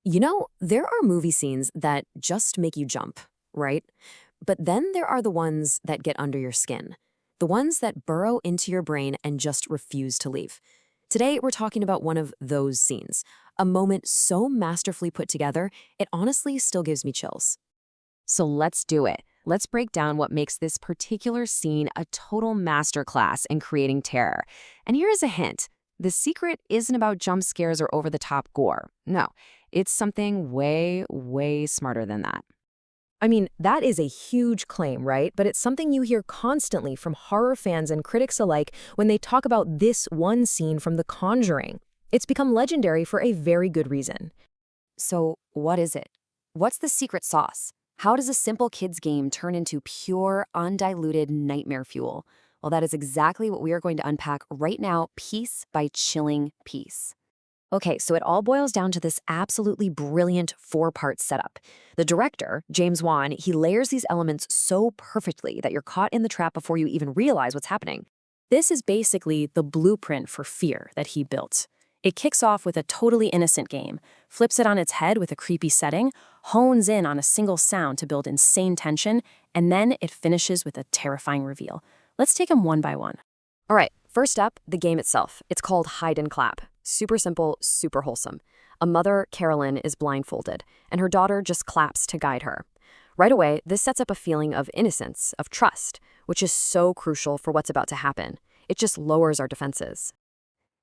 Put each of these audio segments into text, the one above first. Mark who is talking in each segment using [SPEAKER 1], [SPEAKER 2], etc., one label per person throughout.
[SPEAKER 1] There are movie scenes that just make you jump, right? But then there are the ones that get under your skin, the ones that burrow into your brain and just refuse to leave. Today, we're talking about one of those scenes, a moment so masterfully put together, it honestly still gives me chills.
[SPEAKER 2] So let's do it. Let's break down what makes this particular scene a total masterclass in creating terror. And here is a hint. The secret isn't about jump scares or over-the-top gore. No, it's something way, way smarter than that.
[SPEAKER 1] I mean, that is a huge claim, right? But it's something you hear constantly from horror fans and critics alike when they talk about this one scene from The Conjuring. It's become legendary for a very good reason.
[SPEAKER 2] So what is it? What's the secret sauce? How does a simple kid's game turn into pure, undiluted nightmare fuel? Well, that is exactly what we are going to unpack right now, piece by chilling piece. Okay, so it all boils down to this absolutely brilliant four-part setup. The director, James Wan, he layers these elements so perfectly that you're caught in the trap before you even realize what's happening.
[SPEAKER 3] This is basically the blueprint for fear that he built. It kicks off with a totally innocent game, flips it on its head with a creepy setting, hones in on a single sound to build insane tension, and then it finishes with a terrifying reveal. Let's take them one by one.
[SPEAKER 2] All right, first up, the game itself. It's called Hide and Clap. Super simple, super wholesome. A mother, Carolyn, is blindfolded, and her daughter just claps to guide her. Right away, this sets up a feeling of innocence, of trust, which is so crucial for what's about to happen. It just lowers our defenses.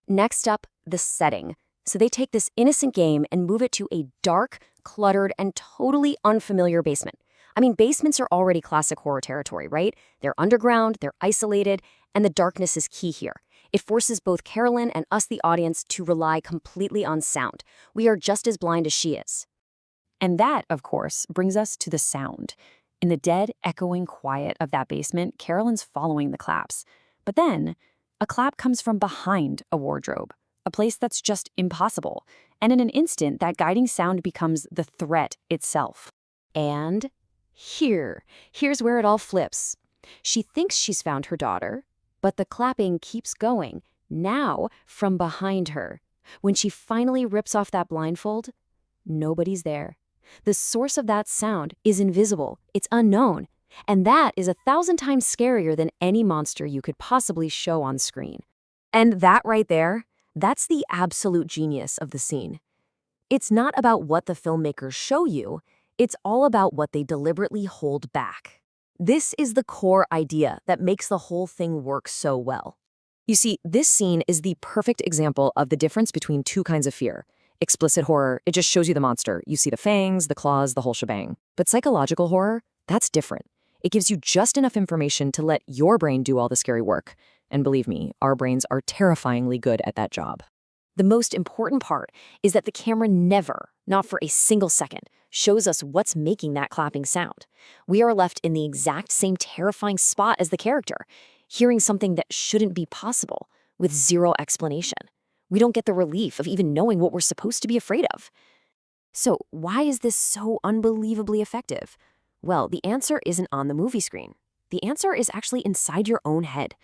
[SPEAKER 2] Next up, the setting. So they take this innocent game and move it to a dark, cluttered, and totally unfamiliar basement. I mean, basements are already classic horror territory, right? They're underground, they're isolated, and the darkness is key here. It forces both Carolyn and us, the audience, to rely completely on sound. We are just as blind as she is.
[SPEAKER 3] And that, of course, brings us to the sound. In the dead, echoing quiet of that basement, Carolyn's following the claps. But then, a clap comes from behind a wardrobe, a place that's just impossible. And in an instant, that guiding sound becomes the threat itself.
[SPEAKER 2] And here's where it all flips. She thinks she's found her daughter, but the clapping keeps going, now from behind her. When she finally rips off that blindfold, nobody's there. The source of that sound is invisible, it's unknown, and that is 1,000 times scarier than any monster you could possibly show on screen. And that right there, that's the absolute genius of the scene. It's not about what the filmmakers show you, it's all about what they deliberately hold back. This is the core idea that makes the whole thing work so well. You see, this scene is the perfect example of the difference between two kinds of fear. Explicit horror, it just shows you the monster. You see the fangs, the claws, the whole shebang. But psychological horror, that's different. It gives you just enough information to let your brain do all the scary work. And believe me, our brains are terrifyingly good at that job. The most important part is that the camera never, not for a single second, shows us what's making that clapping sound. We are left in the exact same terrifying spot as the character, hearing something that shouldn't be possible, with zero explanation. We don't get the relief of even knowing what we're supposed to be afraid of. So why is this so unbelievably effective? Well, the answer isn't on the movie screen. The answer is actually inside your own head.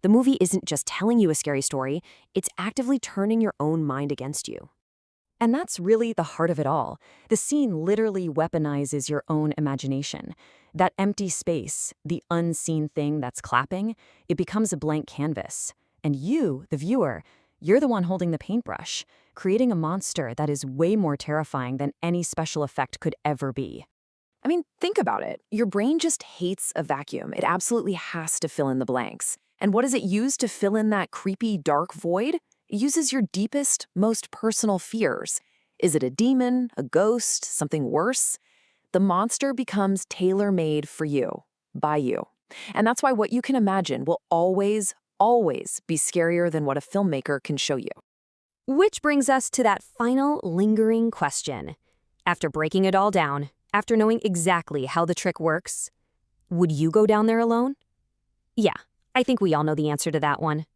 [SPEAKER 2] The movie isn't just telling you a scary story, it's actively turning your own mind against you. And that's really the heart of it all. The scene literally weaponizes your own imagination. That empty space, the unseen thing that's clapping, it becomes a blank canvas. And you, the viewer, you're the one holding the paintbrush, creating a monster that is way more terrifying than any special effect could ever be.
[SPEAKER 1] I mean, think about it. Your brain just hates a vacuum. It absolutely has to fill in the blanks. And what does it use to fill in that creepy, dark void? It uses your deepest, most personal fears. Is it a demon, a ghost, something worse? The monster becomes tailor-made for you, by you. And that's why what you can imagine will always, always be scarier than what a filmmaker can show you.
[SPEAKER 2] Which brings us to that final lingering question. After breaking it all down, after knowing exactly how the trick works, would you go down there alone? Yeah, I think we all know the answer to that one.